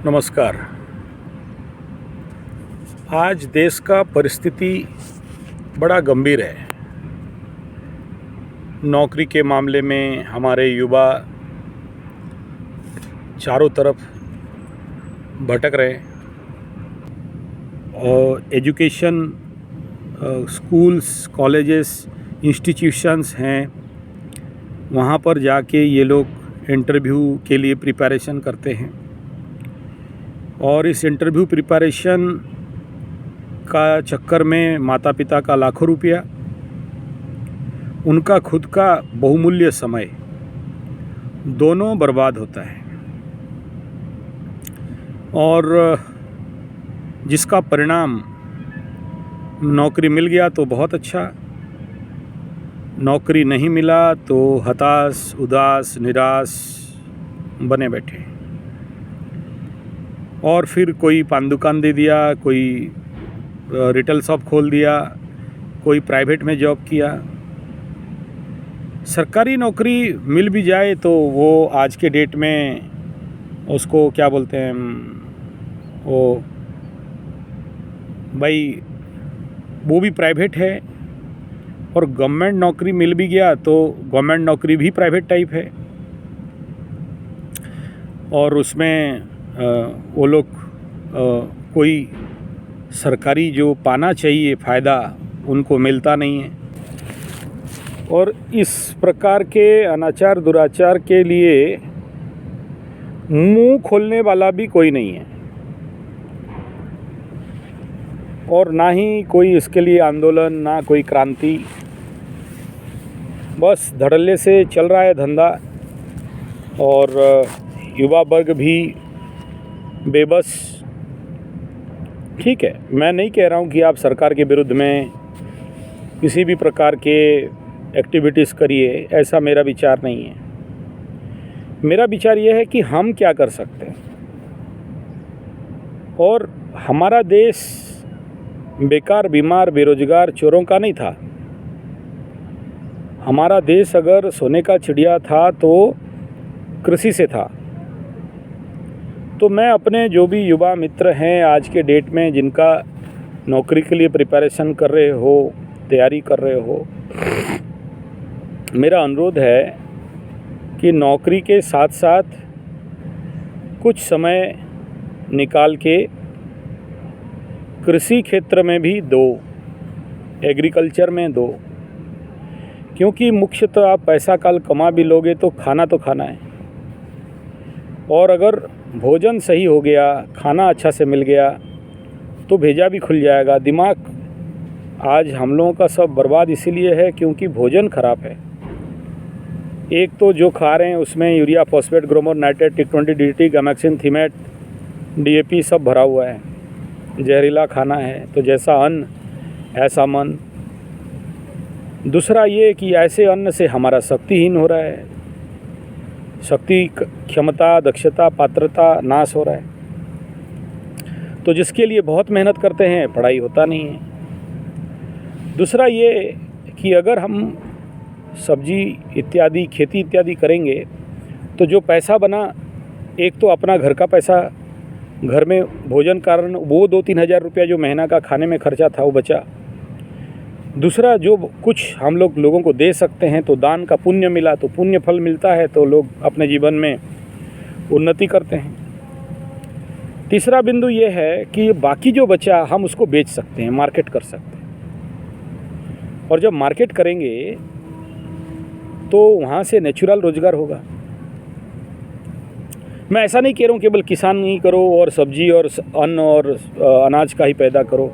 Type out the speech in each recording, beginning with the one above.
नमस्कार। आज देश का परिस्थिति बड़ा गंभीर है। नौकरी के मामले में हमारे युवा चारों तरफ भटक रहे हैं और एजुकेशन स्कूल्स, कॉलेजेस, इंस्टीट्यूशंस हैं, वहाँ पर जाके ये लोग इंटरव्यू के लिए प्रिपरेशन करते हैं और इस इंटरव्यू प्रिपरेशन का चक्कर में माता पिता का लाखों रुपया, उनका खुद का बहुमूल्य समय दोनों बर्बाद होता है और जिसका परिणाम नौकरी मिल गया तो बहुत अच्छा, नौकरी नहीं मिला तो हताश, उदास, निराश बने बैठे और फिर कोई पान दुकान दे दिया, कोई रिटेल शॉप खोल दिया, कोई प्राइवेट में जॉब किया। सरकारी नौकरी मिल भी जाए तो वो आज के डेट में उसको क्या बोलते हैं, वो भाई वो भी प्राइवेट है और गवर्नमेंट नौकरी मिल भी गया तो गवर्नमेंट नौकरी भी प्राइवेट टाइप है और उसमें वो लोग कोई सरकारी जो पाना चाहिए फ़ायदा उनको मिलता नहीं है और इस प्रकार के अनाचार दुराचार के लिए मुंह खोलने वाला भी कोई नहीं है और ना ही कोई इसके लिए आंदोलन, ना कोई क्रांति, बस धड़ल्ले से चल रहा है धंधा और युवा वर्ग भी बेबस। ठीक है, मैं नहीं कह रहा हूँ कि आप सरकार के विरुद्ध में किसी भी प्रकार के एक्टिविटीज़ करिए, ऐसा मेरा विचार नहीं है। मेरा विचार यह है कि हम क्या कर सकते हैं और हमारा देश बेकार, बीमार, बेरोजगार, चोरों का नहीं था। हमारा देश अगर सोने का चिड़िया था तो कृषि से था। तो मैं अपने जो भी युवा मित्र हैं आज के डेट में, जिनका नौकरी के लिए प्रिपरेशन कर रहे हो, तैयारी कर रहे हो, मेरा अनुरोध है कि नौकरी के साथ साथ कुछ समय निकाल के कृषि क्षेत्र में भी दो, एग्रीकल्चर में दो, क्योंकि मुख्यतः आप पैसा काल कमा भी लोगे तो खाना है और अगर भोजन सही हो गया, खाना अच्छा से मिल गया तो भेजा भी खुल जाएगा। दिमाग आज हम लोगों का सब बर्बाद इसीलिए है क्योंकि भोजन ख़राब है। एक तो जो खा रहे हैं उसमें यूरिया, फॉस्फेट, ग्रोमर, नाइट्रेट, टिक20, डीडीटी, गैमेक्सिन, थीमेट, डीएपी सब भरा हुआ है। जहरीला खाना है तो जैसा अन्न ऐसा मन। दूसरा ये कि ऐसे अन्न से हमारा शक्तिहीन हो रहा है, शक्ति, क्षमता, दक्षता, पात्रता नाश हो रहा है। तो जिसके लिए बहुत मेहनत करते हैं पढ़ाई होता नहीं है। दूसरा ये कि अगर हम सब्जी इत्यादि, खेती इत्यादि करेंगे तो जो पैसा बना, एक तो अपना घर का पैसा, घर में भोजन कारण वो 2-3 हज़ार रुपया जो महीना का खाने में खर्चा था वो बचा। दूसरा जो कुछ हम लोगों को दे सकते हैं तो दान का पुण्य मिला, तो पुण्य फल मिलता है तो लोग अपने जीवन में उन्नति करते हैं। तीसरा बिंदु ये है कि बाकी जो बचा हम उसको बेच सकते हैं, मार्केट कर सकते हैं और जब मार्केट करेंगे तो वहाँ से नेचुरल रोजगार होगा। मैं ऐसा नहीं कह रहा हूँ केवल किसान नहीं करो और सब्जी और अन्न और अनाज का ही पैदा करो।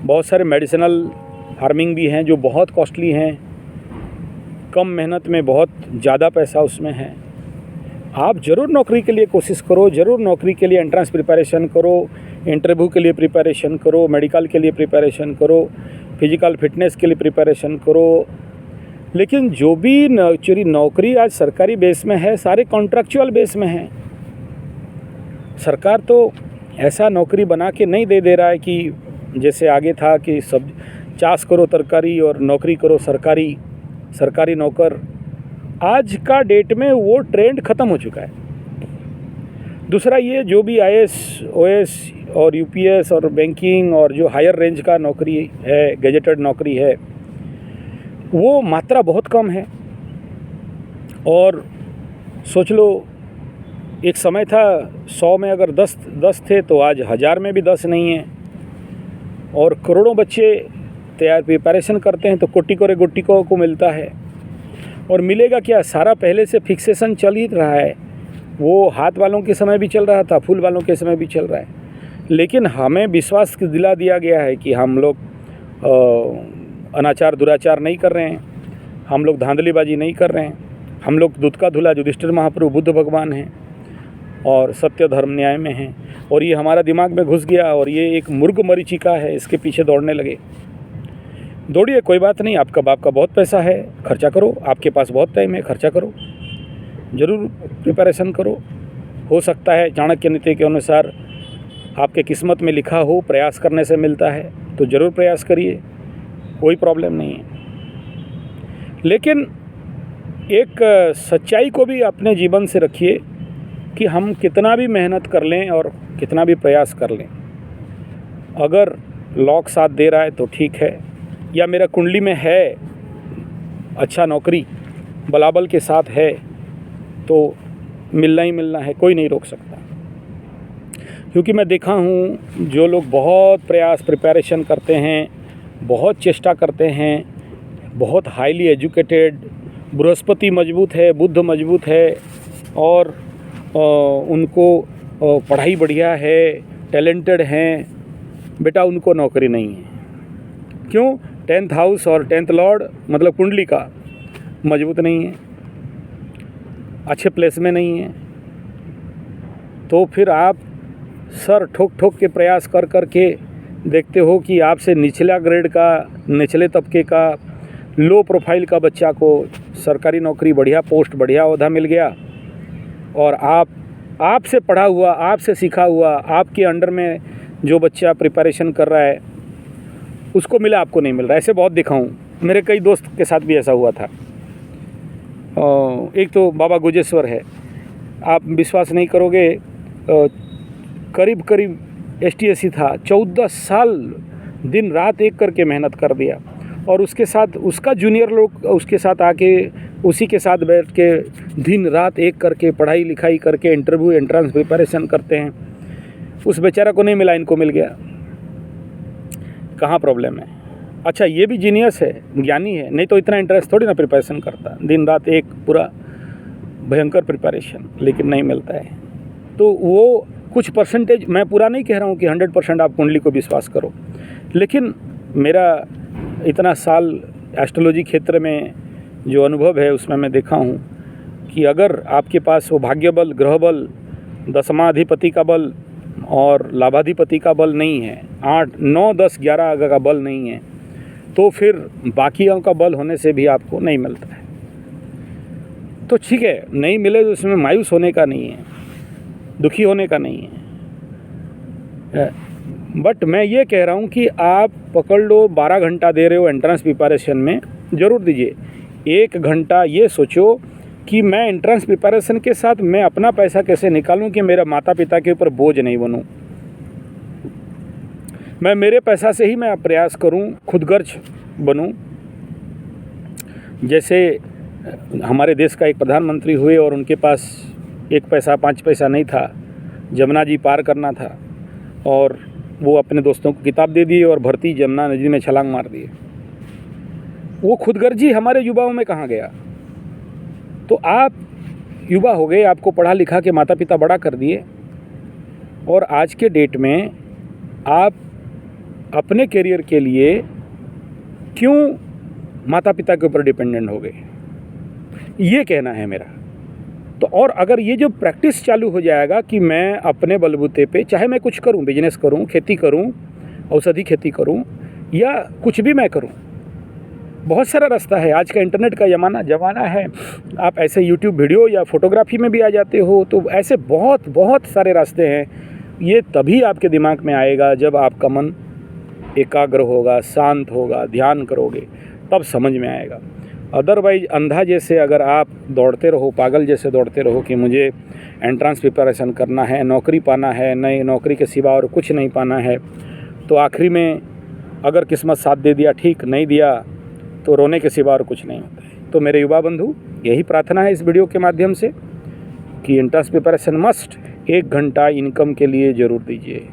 बहुत सारे मेडिसिनल फार्मिंग भी हैं जो बहुत कॉस्टली हैं, कम मेहनत में बहुत ज़्यादा पैसा उसमें है। आप ज़रूर नौकरी के लिए कोशिश करो, ज़रूर नौकरी के लिए एंट्रेंस प्रिपरेशन करो, इंटरव्यू के लिए प्रिपरेशन करो, मेडिकल के लिए प्रिपरेशन करो, फिजिकल फिटनेस के लिए प्रिपरेशन करो। लेकिन जो भी नौकरी आज सरकारी बेस में है, सारे कॉन्ट्रैक्चुअल बेस में हैं। सरकार तो ऐसा नौकरी बना के नहीं दे रहा है कि जैसे आगे था कि सब चाष करो तरकारी और नौकरी करो सरकारी नौकर। आज का डेट में वो ट्रेंड ख़त्म हो चुका है। दूसरा ये जो भी IAS OS और UPS और बैंकिंग और जो हायर रेंज का नौकरी है, गैजेटेड नौकरी है, वो मात्रा बहुत कम है। और सोच लो, एक समय था 100 में अगर 10 थे तो आज 1000 में भी 10 नहीं है। और करोड़ों बच्चे प्रिपरेशन करते हैं तो कोटि को मिलता है। और मिलेगा क्या? सारा पहले से फिक्सेशन चल ही रहा है। वो हाथ वालों के समय भी चल रहा था, फूल वालों के समय भी चल रहा है। लेकिन हमें विश्वास दिला दिया गया है कि हम लोग अनाचार दुराचार नहीं कर रहे हैं, हम लोग धांधलीबाजी नहीं कर रहे हैं, हम लोग दूध का धुला युधिष्ठिर महाप्रभु बुद्ध भगवान हैं और सत्य धर्म न्याय में हैं। और ये हमारा दिमाग में घुस गया और ये एक मुर्ग मरीचिका है, इसके पीछे दौड़ने लगे। दौड़िए, कोई बात नहीं, आपका बाप का बहुत पैसा है, खर्चा करो, आपके पास बहुत टाइम है, खर्चा करो, ज़रूर प्रिपरेशन करो। हो सकता है चाणक्य नीति के अनुसार आपके किस्मत में लिखा हो प्रयास करने से मिलता है, तो ज़रूर प्रयास करिए, कोई प्रॉब्लम नहीं है। लेकिन एक सच्चाई को भी अपने जीवन से रखिए कि हम कितना भी मेहनत कर लें और कितना भी प्रयास कर लें, अगर लॉक साथ दे रहा है तो ठीक है, या मेरा कुंडली में है अच्छा नौकरी बलाबल के साथ है तो मिलना ही मिलना है, कोई नहीं रोक सकता। क्योंकि मैं देखा हूँ जो लोग बहुत प्रयास प्रिपरेशन करते हैं, बहुत चेष्टा करते हैं, बहुत हाईली एजुकेटेड, बृहस्पति मजबूत है, बुध मजबूत है और उनको पढ़ाई बढ़िया है, टैलेंटेड हैं, बेटा उनको नौकरी नहीं है। क्यों? 10th हाउस और 10th लॉर्ड मतलब कुंडली का मजबूत नहीं है, अच्छे प्लेस में नहीं है। तो फिर आप सर ठोक ठोक के प्रयास कर कर के देखते हो कि आपसे निचला ग्रेड का, निचले तबके का, लो प्रोफाइल का बच्चा को सरकारी नौकरी, बढ़िया पोस्ट, बढ़िया ओहदा मिल गया और आपसे पढ़ा हुआ, आपसे सीखा हुआ, आपके अंडर में जो बच्चा प्रिपरेशन कर रहा है उसको मिला, आपको नहीं मिल रहा। ऐसे बहुत देखा हूँ, मेरे कई दोस्त के साथ भी ऐसा हुआ था। एक तो बाबा गुजेश्वर है, आप विश्वास नहीं करोगे, करीब STSC था, 14 साल दिन रात एक करके मेहनत कर दिया। और उसके साथ उसका जूनियर लोग उसके साथ आके उसी के साथ बैठ के दिन रात एक करके पढ़ाई लिखाई करके इंटरव्यू एंट्रेंस प्रिपरेशन करते हैं। उस बेचारा को नहीं मिला, इनको मिल गया। कहाँ प्रॉब्लम है? अच्छा, ये भी जीनियस है, ज्ञानी है, नहीं तो इतना इंटरेस्ट थोड़ी ना प्रिपरेशन करता, दिन रात एक पूरा भयंकर प्रिपरेशन, लेकिन नहीं मिलता है। तो वो कुछ परसेंटेज, मैं पूरा नहीं कह रहा हूँ कि 100% आप कुंडली को विश्वास करो, लेकिन मेरा इतना साल एस्ट्रोलॉजी क्षेत्र में जो अनुभव है उसमें मैं देखा हूँ कि अगर आपके पास वो भाग्य बल, ग्रह बल, दशमाधिपति का बल और लाभाधिपति का बल नहीं है, 8, 9, 10, 11 अगर का बल नहीं है, तो फिर बाकियों का बल होने से भी आपको नहीं मिलता है। तो ठीक है, नहीं मिले तो उसमें मायूस होने का नहीं है, दुखी होने का नहीं है। बट मैं ये कह रहा हूँ कि आप पकड़ लो, 12 घंटा दे रहे हो एंट्रेंस प्रिपरेशन में, ज़रूर दीजिए। 1 घंटा ये सोचो कि मैं एंट्रेंस प्रिपरेशन के साथ मैं अपना पैसा कैसे निकालूं कि मेरा माता पिता के ऊपर बोझ नहीं बनूं। मैं मेरे पैसा से ही मैं प्रयास करूं, खुदगर्ज बनूं। जैसे हमारे देश का एक प्रधानमंत्री हुए और उनके पास 1 पैसा 5 पैसा नहीं था, जमुना जी पार करना था और वो अपने दोस्तों को किताब दे दिए और भर्ती जमुना नदी में छलांग मार दिए। वो खुदगर्जी हमारे युवाओं में कहाँ गया? तो आप युवा हो गए, आपको पढ़ा लिखा के माता पिता बड़ा कर दिए और आज के डेट में आप अपने करियर के लिए क्यों माता पिता के ऊपर डिपेंडेंट हो गए, ये कहना है मेरा। तो और अगर ये जो प्रैक्टिस चालू हो जाएगा कि मैं अपने बलबूते पे, चाहे मैं कुछ करूं, बिजनेस करूं, खेती करूं, औषधि खेती करूं या कुछ भी मैं करूं, बहुत सारा रास्ता है। आज का इंटरनेट का ज़माना है, आप ऐसे यूट्यूब वीडियो या फोटोग्राफी में भी आ जाते हो। तो ऐसे बहुत सारे रास्ते हैं। ये तभी आपके दिमाग में आएगा जब आपका मन एकाग्र होगा, शांत होगा, ध्यान करोगे, तब समझ में आएगा। अदरवाइज अंधा जैसे अगर आप दौड़ते रहो, पागल जैसे दौड़ते रहो कि मुझे एंट्रेंस प्रिपरेशन करना है, नौकरी पाना है, नई नौकरी के सिवा और कुछ नहीं पाना है, तो आखिरी में अगर किस्मत साथ दे दिया ठीक, नहीं दिया तो रोने के सिवा और कुछ नहीं होता है। तो मेरे युवा बंधु, यही प्रार्थना है इस वीडियो के माध्यम से कि एंट्रेंस प्रिपरेशन मस्ट 1 घंटा इनकम के लिए ज़रूर दीजिए।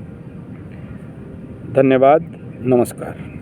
धन्यवाद, नमस्कार।